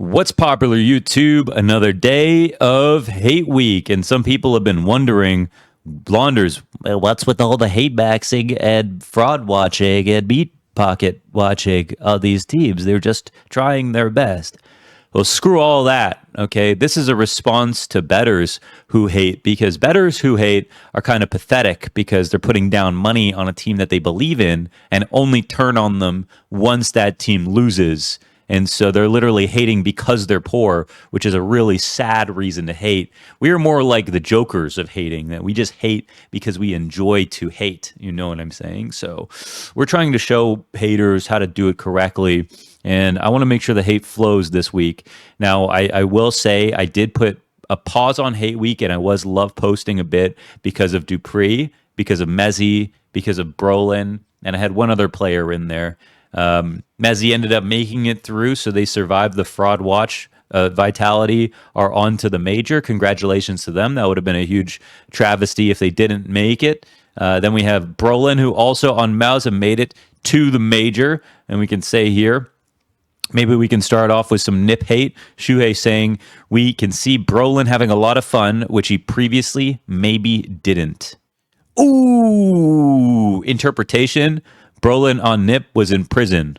What's popular, YouTube? Another day of hate week. And some people have been wondering, launders, what's with all the Hatemaxxing and fraud watching and meat pocket watching of these teams? They're just trying their best. Well, screw all that, okay? This is a response to bettors who hate, because bettors who hate are kind of pathetic because they're putting down money on a team that they believe in and only turn on them once that team loses. And so they're literally hating because they're poor, which is a really sad reason to hate. We are more like the jokers of hating, that we just hate because we enjoy to hate. You know what I'm saying? So we're trying to show haters how to do it correctly. And I want to make sure the hate flows this week. Now, I will say I did put a pause on hate week, and I was love posting a bit because of Dupree, because of Mezzi, because of Brolin, and I had one other player in there. Mezzi ended up making it through, so they survived the fraud watch. Vitality are on to the major. Congratulations to them. That would have been a huge travesty if they didn't make it. Then we have Brolin, who also on Mouse have made it to the major. And we can say here, maybe we can start off with some NiP hate. Shuhei saying, we can see Brolin having a lot of fun, which he previously maybe didn't. Ooh, interpretation. Brolin on NiP was in prison.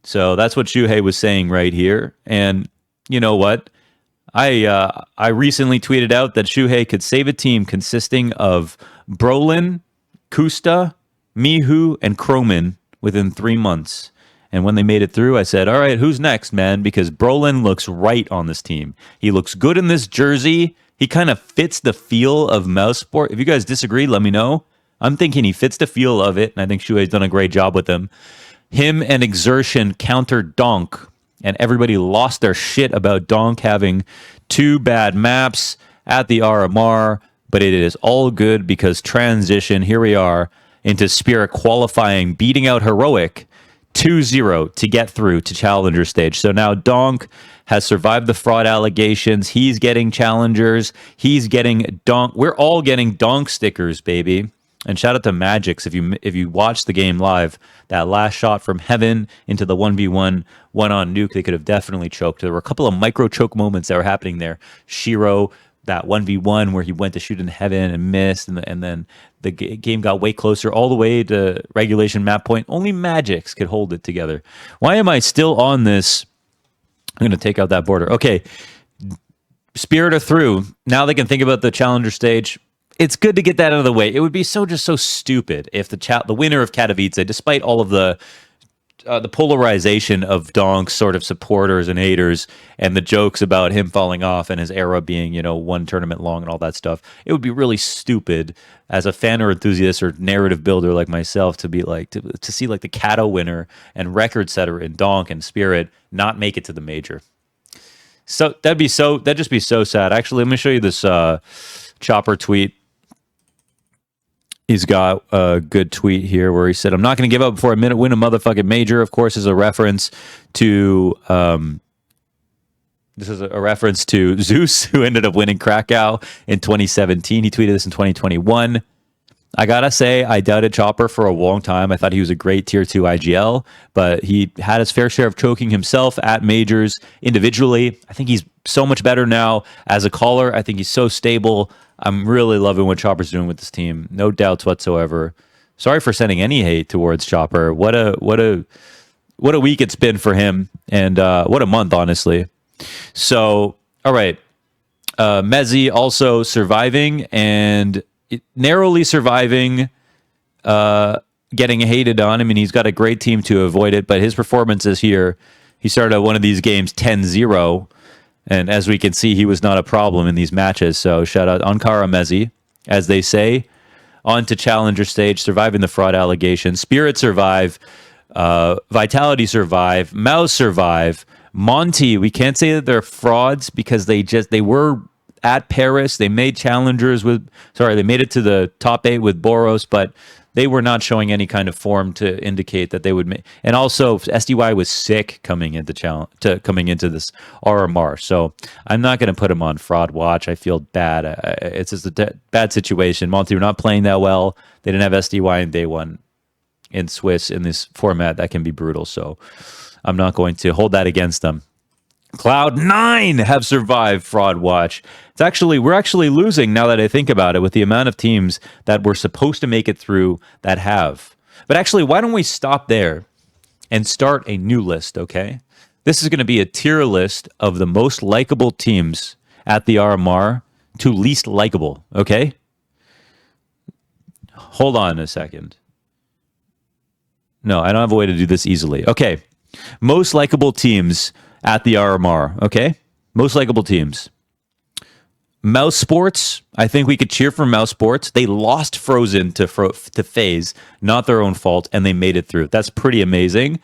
So that's what Shuhei was saying right here. And you know what? I recently tweeted out that Shuhei could save a team consisting of Brolin, Kusta, Mihu, and Kroman within 3 months. And when they made it through, I said, all right, who's next, man? Because Brolin looks right on this team. He looks good in this jersey. He kind of fits the feel of Mousespad. If you guys disagree, let me know. I'm thinking he fits the feel of it, and I think Shuhei's done a great job with him. Him and Exertion countered Donk, and everybody lost their shit about Donk having 2 bad maps at the RMR, but it is all good because transition, here we are, into Spirit qualifying, beating out Heroic 2-0 to get through to Challenger stage. So now Donk has survived the fraud allegations. He's getting challengers. He's getting Donk. We're all getting Donk stickers, baby. And shout out to Magix. If you watched the game live, that last shot from Heaven into the 1v1 one on Nuke, they could have definitely choked. There were a couple of micro choke moments that were happening there. Shiro, that 1v1 where he went to shoot in Heaven and missed, and then the game got way closer all the way to regulation map point. Only Magix could hold it together. Why am I still on this? I'm going to take out that border. Okay, Spirit are through. Now they can think about the Challenger stage. It's good to get that out of the way. It would be so stupid if the winner of Katowice, despite all of the polarization of Donk's sort of supporters and haters and the jokes about him falling off and his era being, one tournament long and all that stuff, it would be really stupid as a fan or enthusiast or narrative builder like myself to be like to see like the Kato winner and record setter in Donk and Spirit not make it to the major. So that'd just be so sad. Actually, let me show you this Chopper tweet. He's got a good tweet here where he said, I'm not going to give up before I win a motherfucking major. Of course, is a reference to this is a reference to Zeus, who ended up winning Krakow in 2017. He tweeted this in 2021. I gotta say, I doubted Chopper for a long time. I thought he was a great tier 2 IGL, but he had his fair share of choking himself at majors individually. I think he's so much better now as a caller. I think he's so stable. I'm really loving what Chopper's doing with this team. No doubts whatsoever. Sorry for sending any hate towards Chopper. What a week it's been for him, and what a month, honestly. So, all right. Mezzi also surviving and narrowly surviving, getting hated on. I mean, he's got a great team to avoid it, but his performances here, he started one of these games 10-0. And as we can see, he was not a problem in these matches. So shout out Ankara Mezzi, as they say. On to Challenger stage, surviving the fraud allegations. Spirit survive. Vitality survive. Mouse survive. Monty, we can't say that they're frauds because they were at Paris. They made challengers they made it to the top 8 with Boros, but they were not showing any kind of form to indicate that they would make. And also, SDY was sick coming into this RMR. So I'm not going to put him on fraud watch. I feel bad. It's just a bad situation. Monty were not playing that well. They didn't have SDY in day one in Swiss in this format. That can be brutal. So I'm not going to hold that against them. Cloud9 have survived Fraud Watch. We're actually losing now that I think about it with the amount of teams that were supposed to make it through that have. But actually, why don't we stop there and start a new list, okay? This is going to be a tier list of the most likable teams at the RMR to least likable, okay? Hold on a second. No, I don't have a way to do this easily. Okay. Most likable teams at the RMR, okay? Most likable teams. Mouse Sports, I think we could cheer for Mouse Sports. They lost Frozen to FaZe, not their own fault, and they made it through. That's pretty amazing.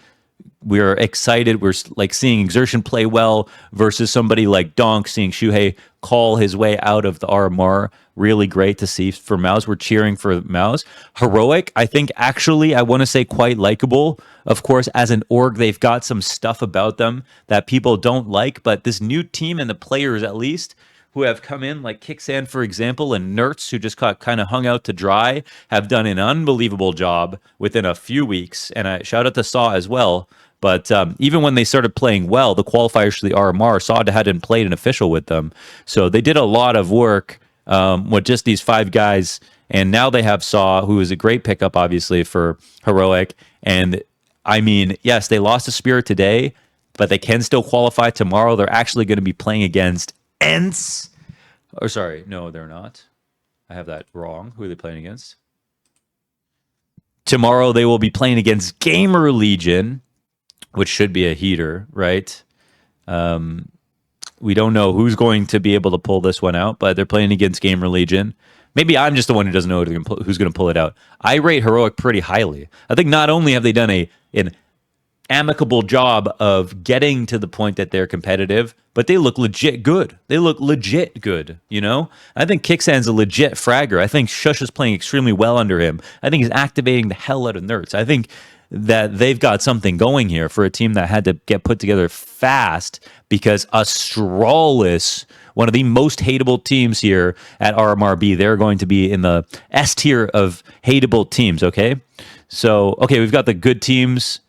We're excited. We're like seeing Exertion play well versus somebody like Donk, seeing Shuhei call his way out of the RMR. Really great to see for Mouse. We're cheering for Mouse. Heroic, I think actually, I want to say quite likable. Of course, as an org, they've got some stuff about them that people don't like, but this new team and the players at least who have come in, like Kicksan, for example, and Nertz, who just got kind of hung out to dry, have done an unbelievable job within a few weeks. And I shout out to Saw as well. But even when they started playing well, the qualifiers for the RMR, Saw hadn't played an official with them. So they did a lot of work with just these 5 guys. And now they have Saw, who is a great pickup, obviously, for Heroic. And I mean, yes, they lost to Spirit today, but they can still qualify tomorrow. They're actually going to be playing against ENCE. Or sorry, no, they're not. I have that wrong. Who are they playing against? Tomorrow they will be playing against Gamer Legion, which should be a heater, right? We don't know who's going to be able to pull this one out, but they're playing against Gamer Legion. Maybe I'm just the one who doesn't know who's going to pull it out. I rate Heroic pretty highly. I think not only have they done an amicable job of getting to the point that they're competitive, but they look legit good. They look legit good, you know? I think Kicksan's a legit fragger. I think Shush is playing extremely well under him. I think he's activating the hell out of Nertz. I think that they've got something going here for a team that had to get put together fast because Astralis, one of the most hateable teams here at RMR B, they're going to be in the S tier of hateable teams, okay? So, okay, we've got the good teams.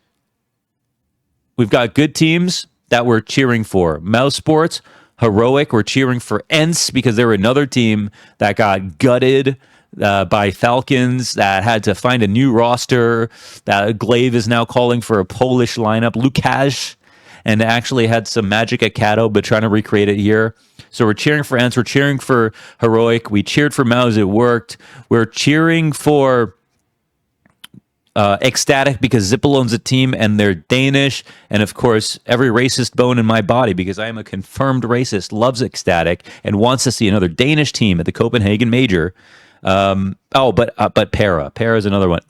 We've got good teams that we're cheering for. Mouse Sports, Heroic, we're cheering for ENCE because they're another team that got gutted by Falcons, that had to find a new roster, that Glaive is now calling for a Polish lineup. Lukasz, and actually had some magic at Kato, but trying to recreate it here. So we're cheering for ENCE. We're cheering for Heroic. We cheered for Mouse. It worked. We're cheering for Ecstatic because Zippel owns a team and they're Danish, and of course every racist bone in my body, because I am a confirmed racist, loves Ecstatic and wants to see another Danish team at the Copenhagen Major. But Para is another one.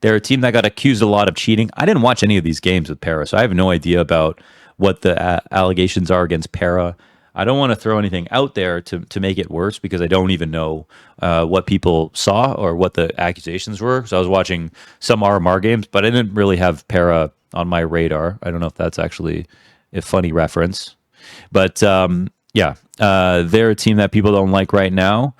They're a team that got accused a lot of cheating. I didn't watch any of these games with Para, so I have no idea about what the allegations are against Para. I don't want to throw anything out there to make it worse because I don't even know what people saw or what the accusations were. So I was watching some RMR games, but I didn't really have Para on my radar. I don't know if that's actually a funny reference. But they're a team that people don't like right now.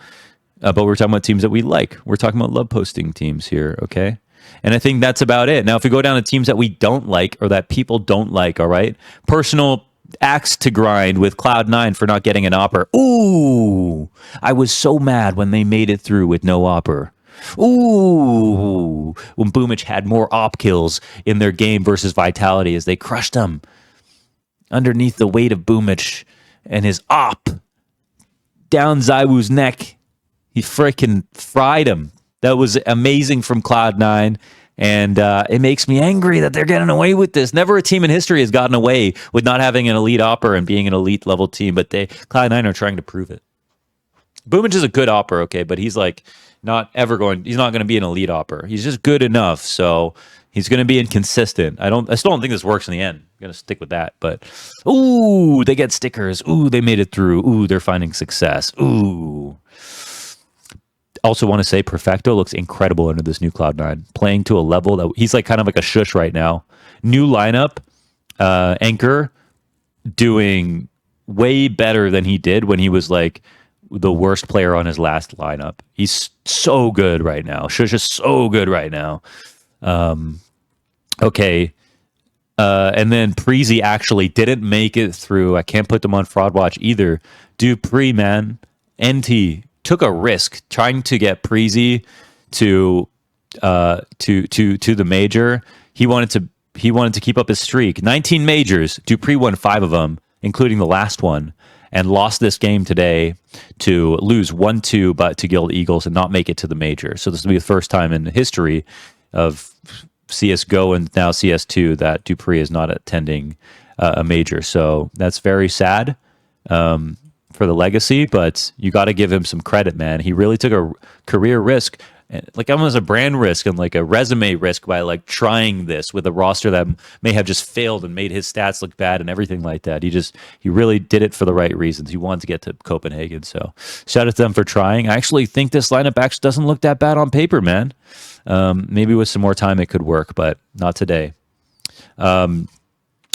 But we're talking about teams that we like. We're talking about love posting teams here, okay? And I think that's about it. Now, if we go down to teams that we don't like or that people don't like, all right? Personal axe to grind with Cloud9 for not getting an opper. Ooh, I was so mad when they made it through with no opper. Ooh, when Boomich had more op kills in their game versus Vitality as they crushed them underneath the weight of Boomich and his op down Zywoo's neck. He freaking fried him. That was amazing from Cloud9. And it makes me angry that they're getting away with this. Never a team in history has gotten away with not having an elite opper and being an elite level team, but Cloud9 are trying to prove it. Boomich is a good opper, okay, but he's like he's not going to be an elite opper. He's just good enough, so he's going to be inconsistent. I still don't think this works in the end. I'm going to stick with that, but ooh, they get stickers. Ooh, they made it through. Ooh, they're finding success. Ooh. Also want to say Perfecto looks incredible under this new Cloud9, playing to a level that he's like kind of like a shush right now. New lineup, Anchor doing way better than he did when he was like the worst player on his last lineup. He's so good right now. Shush is so good right now. Okay. And then Preezy actually didn't make it through. I can't put them on Fraud Watch either. Dupree, man, NT took a risk trying to get Preezy to the major. He wanted to keep up his streak. 19 majors. Dupree won 5 of them, including the last one, and lost this game today to lose 1-2 but to Guild Eagles and not make it to the major. So this will be the first time in the history of CSGO and now CS2 that Dupree is not attending a major. So that's very sad for the legacy, but you got to give him some credit, man. He really took a career risk, like almost a brand risk and like a resume risk by like trying this with a roster that may have just failed and made his stats look bad and everything like that. He really did it for the right reasons. He wanted to get to Copenhagen. So shout out to them for trying. I actually think this lineup actually doesn't look that bad on paper, man. Maybe with some more time it could work, but not today.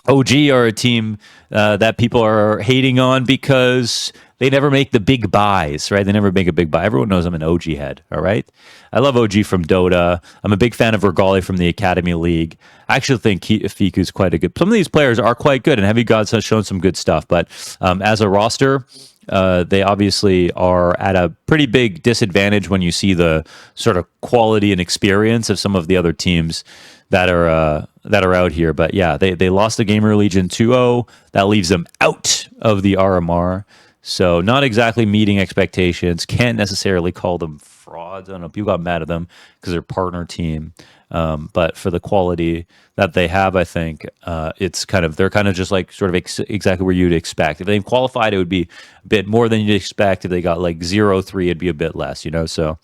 OG are a team that people are hating on because they never make the big buys, right? They never make a big buy. Everyone knows I'm an OG head, all right? I love OG from Dota. I'm a big fan of Regali from the Academy League. I actually think Fiku's quite a good... Some of these players are quite good, and Heavy Gods has shown some good stuff, but as a roster... they obviously are at a pretty big disadvantage when you see the sort of quality and experience of some of the other teams that are out here. But yeah, they lost the Gamer Legion 2-0. That leaves them out of the RMR. So not exactly meeting expectations. Can't necessarily call them frauds. I don't know. People got mad at them because they're partner team. But for the quality that they have, I think they're kind of just like sort of exactly where you'd expect. If they qualified, it would be a bit more than you'd expect. If they got like 0-3, it'd be a bit less, you know? So,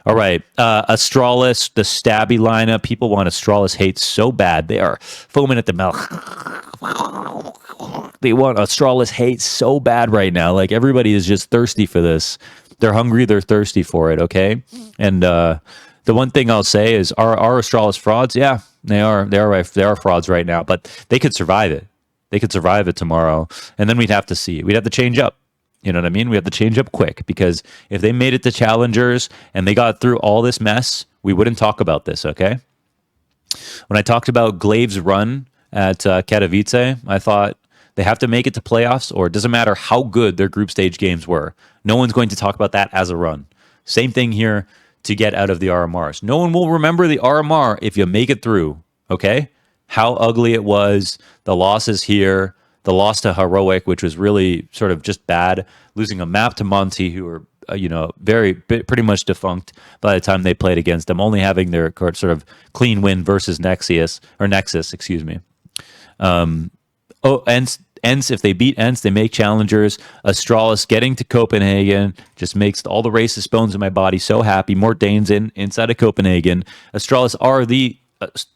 all right. Astralis, the stabby lineup. People want Astralis Hate so bad. They are foaming at the mouth. They want Astralis Hate so bad right now. Like everybody is just thirsty for this. They're hungry. They're thirsty for it. Okay. And, the one thing I'll say is, are Astralis frauds? Yeah, they are. They are frauds right now, but they could survive it. They could survive it tomorrow, and then we'd have to see. We'd have to change up. You know what I mean? We have to change up quick, because if they made it to challengers and they got through all this mess, we wouldn't talk about this, okay? When I talked about Glave's run at Katowice, I thought they have to make it to playoffs, or it doesn't matter how good their group stage games were. No one's going to talk about that as a run. Same thing here. To get out of the RMRs. No one will remember the RMR if you make it through, okay? How ugly it was, the losses here, the loss to Heroic, which was really sort of just bad, losing a map to Monty, who were, pretty much defunct by the time they played against them, only having their sort of clean win versus Nexus, excuse me. Ents, if they beat Ents, they make challengers. Astralis getting to Copenhagen just makes all the racist bones in my body so happy. More Danes inside of Copenhagen. Astralis are the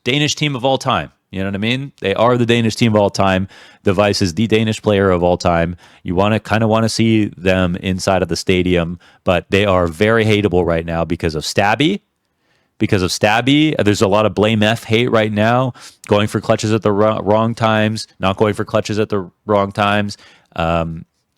Danish team of all time. You know what I mean? They are the Danish team of all time. Device is the Danish player of all time. You want to see them inside of the stadium, but they are very hateable right now because of Stabby. There's a lot of blame F hate right now, going for clutches at the wrong times, not going for clutches at the wrong times.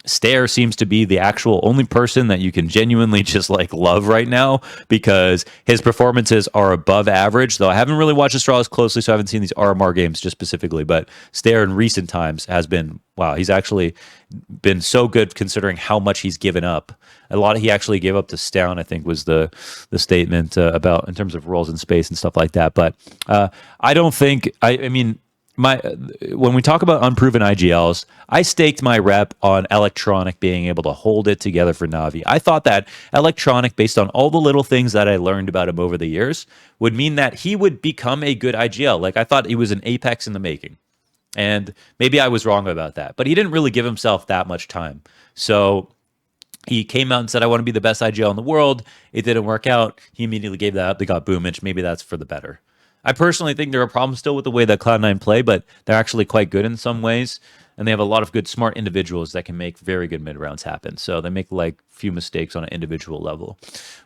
Stair seems to be the actual only person that you can genuinely just like love right now, because his performances are above average, though I haven't really watched Astralis closely, so I haven't seen these RMR games just specifically, but Stair in recent times has been, wow, he's actually been so good considering how much he's given up. He actually gave up to Stown, I think was the statement about in terms of roles in space and stuff like that. But I don't think, when we talk about unproven IGLs, I staked my rep on Electronic being able to hold it together for Na'Vi. I thought that Electronic, based on all the little things that I learned about him over the years, would mean that he would become a good IGL. Like, I thought he was an Apex in the making. And maybe I was wrong about that. But he didn't really give himself that much time. So he came out and said, I want to be the best IGL in the world. It didn't work out. He immediately gave that up. They got Boomich. Maybe that's for the better. I personally think there are problems still with the way that Cloud9 play, but they're actually quite good in some ways. And they have a lot of good, smart individuals that can make very good mid-rounds happen. So they make like few mistakes on an individual level.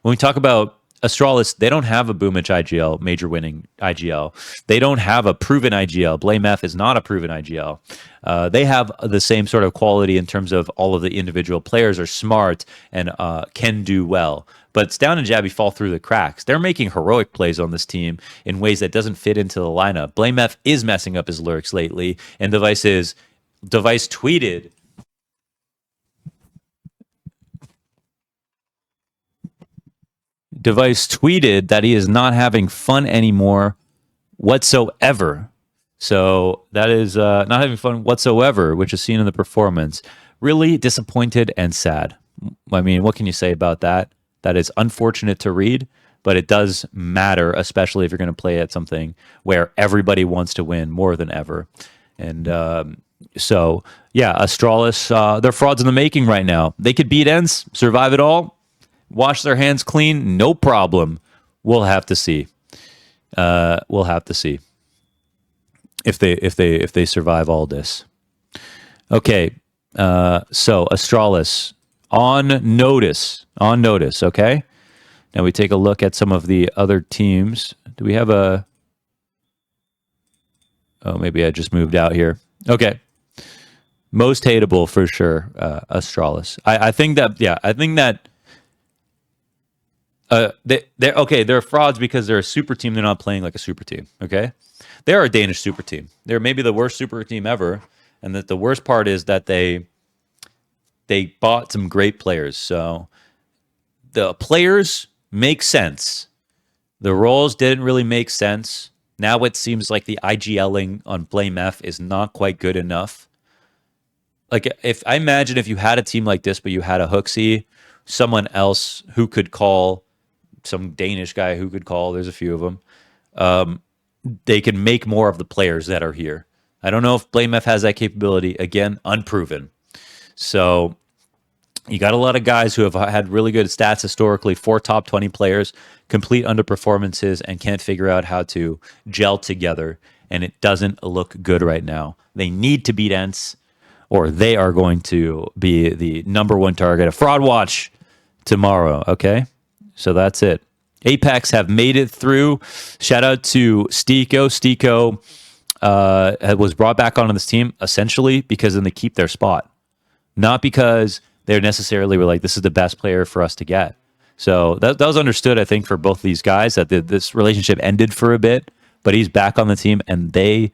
When we talk about Astralis, they don't have a Boomich IGL, major winning IGL. They don't have a proven IGL. Blame F is not a proven IGL. They have the same sort of quality in terms of all of the individual players are smart and can do well. But Stout and Jabby fall through the cracks. They're making heroic plays on this team in ways that doesn't fit into the lineup. Blame F is messing up his lyrics lately, and Device tweeted that he is not having fun anymore whatsoever. So that is not having fun whatsoever, which is seen in the performance. Really disappointed and sad. I mean, what can you say about that? That is unfortunate to read, but it does matter, especially if you're going to play at something where everybody wants to win more than ever. And so, yeah, Astralis, they're frauds in the making right now. They could beat Ents, survive it all, wash their hands clean, no problem. We'll have to see. We'll have to see if they survive all this. Okay, so Astralis on notice. Okay. Now we take a look at some of the other teams. Do we have a? Oh, maybe I just moved out here. Okay. Most hateable for sure, Astralis. I think that. They're okay. They're frauds because they're a super team. They're not playing like a super team. Okay, they're a Danish super team. They're maybe the worst super team ever, and that the worst part is that they bought some great players. So the players make sense. The roles didn't really make sense. Now it seems like the IGLing on Blame F is not quite good enough. Like if you had a team like this, but you had a Hooksy, someone else who could call, some Danish guy who could call, there's a few of them, they can make more of the players that are here. I don't know if Blame F has that capability. Again, unproven. So you got a lot of guys who have had really good stats historically, 4 top 20 players, complete underperformances, and can't figure out how to gel together. And it doesn't look good right now. They need to beat Ents, or they are going to be the #1 target of Fraud Watch tomorrow. Okay, so that's it. Apex have made it through. Shout out to Stiko. Stiko was brought back onto this team essentially because then they keep their spot, not because they necessarily were like, this is the best player for us to get. So that was understood, I think, for both these guys, that this relationship ended for a bit, but he's back on the team and they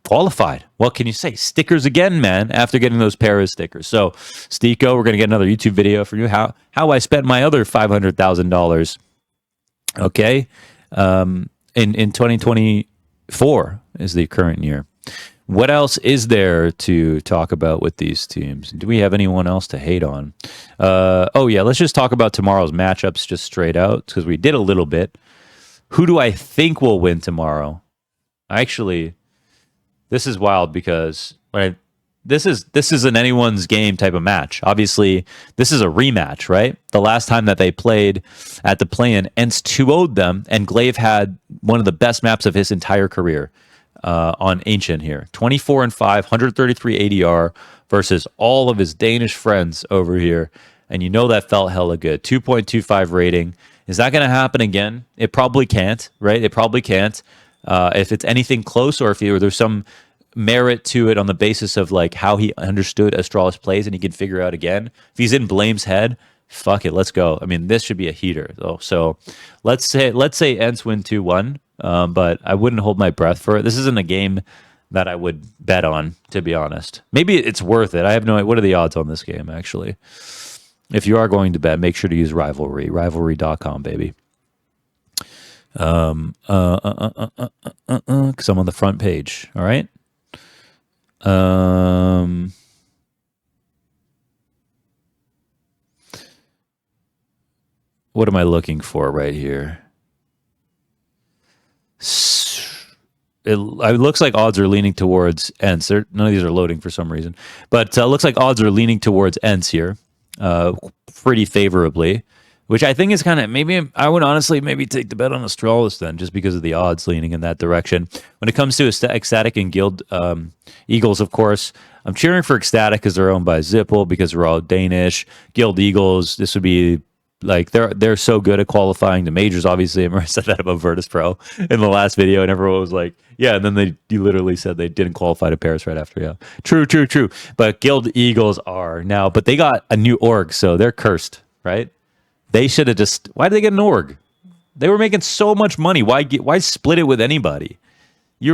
qualified. What can you say? Stickers again, man, after getting those Paris stickers. So, Stiko, we're going to get another YouTube video for you, how I spent my other $500,000. Okay. In 2024 is the current year. What else is there to talk about with these teams? Do we have anyone else to hate on? Oh, yeah, let's just talk about tomorrow's matchups just straight out, because we did a little bit. Who do I think will win tomorrow? Actually, this is wild because this is an anyone's game type of match. Obviously, this is a rematch, right? The last time that they played at the play-in, Ents 2-0'd them, and Glaive had one of the best maps of his entire career. On Ancient here, 24-5, 133 ADR versus all of his Danish friends over here, and you know that felt hella good. 2.25 rating. Is that going to happen again? It probably can't, right? It probably can't. If it's anything close, or if there's some merit to it on the basis of like how he understood Astralis plays, and he can figure out again. If he's in Blame's head, fuck it, let's go. I mean, this should be a heater though. So let's say Ents win 2-1. But I wouldn't hold my breath for it. This isn't a game that I would bet on, to be honest. Maybe it's worth it. I have no idea. What are the odds on this game, actually? If you are going to bet, make sure to use Rivalry. Rivalry.com, baby. Because I'm on the front page. All right? What am I looking for right here? It looks like odds are leaning towards Ents. None of these are loading for some reason, but it looks like odds are leaning towards Ents here, pretty favorably, which I think is kind of, maybe I would honestly maybe take the bet on Astralis then, just because of the odds leaning in that direction. When it comes to Ecstatic and Guild Eagles, of course, I'm cheering for Ecstatic because they're owned by Zippel, because they're all Danish. Guild Eagles, this would be Like they're so good at qualifying to majors. Obviously, I remember I said that about Virtus Pro in the last video, and everyone was like, "Yeah." And then you literally said they didn't qualify to Paris right after. Yeah, true, true, true. But Guild Eagles are now, but they got a new org, so they're cursed, right? They should have just. Why did they get an org? They were making so much money. Why split it with anybody? They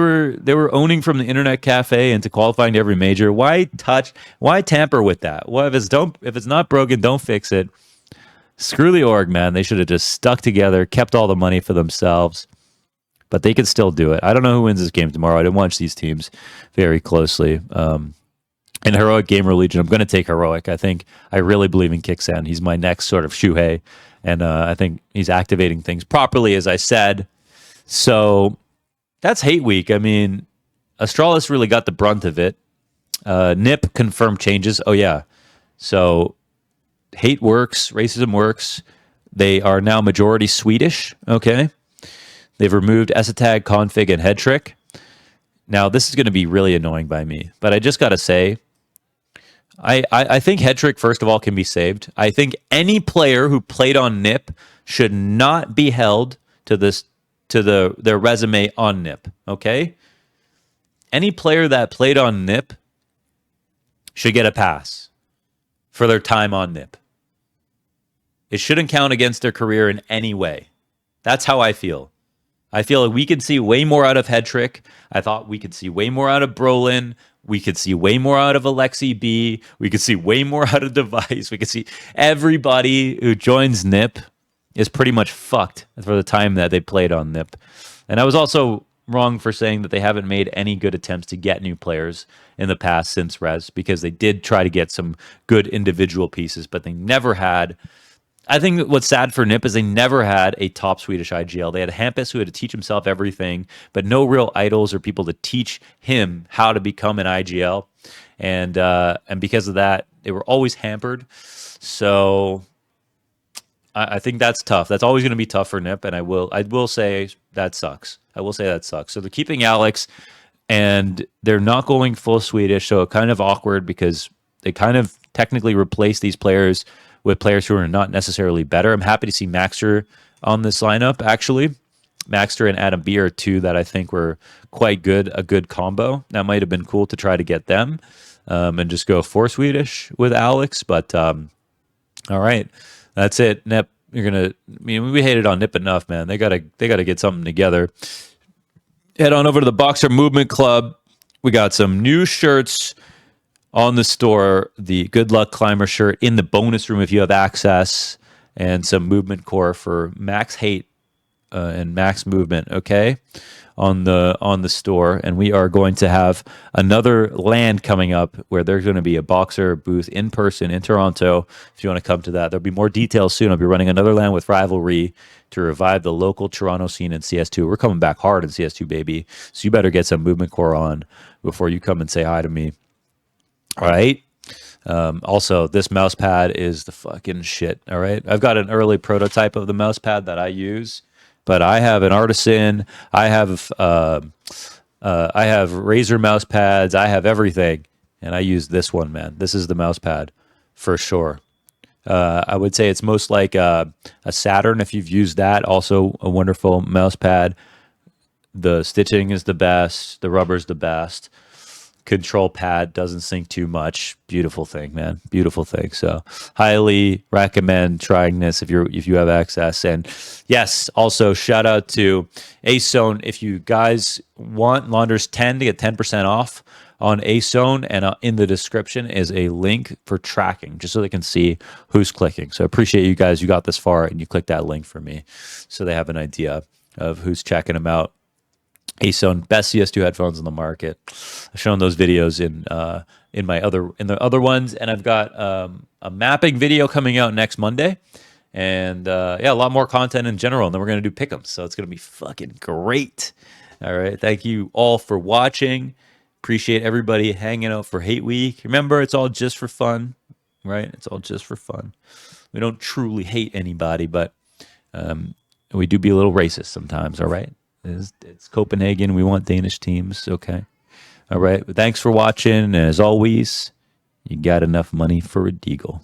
were owning from the internet cafe into qualifying to every major. Why tamper with that? Well, if it's not broken, don't fix it. Screw the org, man. They should have just stuck together, kept all the money for themselves. But they can still do it. I don't know who wins this game tomorrow. I didn't watch these teams very closely. In Heroic Gamer Legion, I'm going to take Heroic. I really believe in Kixan. He's my next sort of Shuhei. And I think he's activating things properly, as I said. So that's Hate Week. I mean, Astralis really got the brunt of it. NiP confirmed changes. Oh, yeah. So hate works, racism works. They are now majority Swedish, okay? They've removed ESATAG, config, and head trick. Now, this is going to be really annoying by me, but I just got to say, I think head trick, first of all, can be saved. I think any player who played on NiP should not be held to their resume on NiP, okay? Any player that played on NiP should get a pass for their time on NiP. It shouldn't count against their career in any way. That's how I feel. I feel like we could see way more out of Headtrick. I thought we could see way more out of Brolin. We could see way more out of Alexi B. We could see way more out of Device. We could see everybody who joins NiP is pretty much fucked for the time that they played on NiP. And I was also wrong for saying that they haven't made any good attempts to get new players in the past since Res, because they did try to get some good individual pieces, but they never had. I think what's sad for NiP is they never had a top Swedish IGL. They had Hampus who had to teach himself everything, but no real idols or people to teach him how to become an IGL. And because of that, they were always hampered. So I think that's tough. That's always going to be tough for NiP, and I will say that sucks. I will say that sucks. So they're keeping Alex, and they're not going full Swedish, so kind of awkward because they kind of technically replace these players with players who are not necessarily better. I'm happy to see Maxter on this lineup, actually. Maxter and Adam B are two that I think were quite good, a good combo. That might have been cool to try to get them and just go for Swedish with Alex. But all right, that's it. NiP, we hated on NiP enough, man. They gotta get something together. Head on over to the Boxer Movement Club. We got some new shirts on the store, the Good Luck Climber shirt in the bonus room if you have access, and some movement core for Max Hate and Max Movement, okay, on the store. And we are going to have another land coming up where there's going to be a Boxer booth in person in Toronto. If you want to come to that, there'll be more details soon. I'll be running another land with Rivalry to revive the local Toronto scene in CS2. We're coming back hard in CS2, baby. So you better get some movement core on before you come and say hi to me. All right. Also, this mouse pad is the fucking shit. All right. I've got an early prototype of the mouse pad that I use, but I have an Artisan. I have Razer mouse pads. I have everything, and I use this one, man. This is the mouse pad for sure. I would say it's most like a Saturn if you've used that. Also, a wonderful mouse pad. The stitching is the best. The rubber's the best. Control pad doesn't sink too much. Beautiful thing, man. Beautiful thing. So highly recommend trying this if you have access. And yes, also shout out to AceZone. If you guys want Launders 10 to get 10% off on AceZone, and in the description is a link for tracking, just so they can see who's clicking. So I appreciate you guys. You got this far and you clicked that link for me, so they have an idea of who's checking them out. AceZone, best CS2 headphones on the market. I've shown those videos in the other ones, and I've got a mapping video coming out next Monday, and a lot more content in general. And then we're gonna do pick'ems, so it's gonna be fucking great. All right, thank you all for watching. Appreciate everybody hanging out for Hate Week. Remember, it's all just for fun, right? It's all just for fun. We don't truly hate anybody, but we do be a little racist sometimes. All right. It's Copenhagen. We want Danish teams. Okay. All right. Thanks for watching. And as always, you got enough money for a deagle.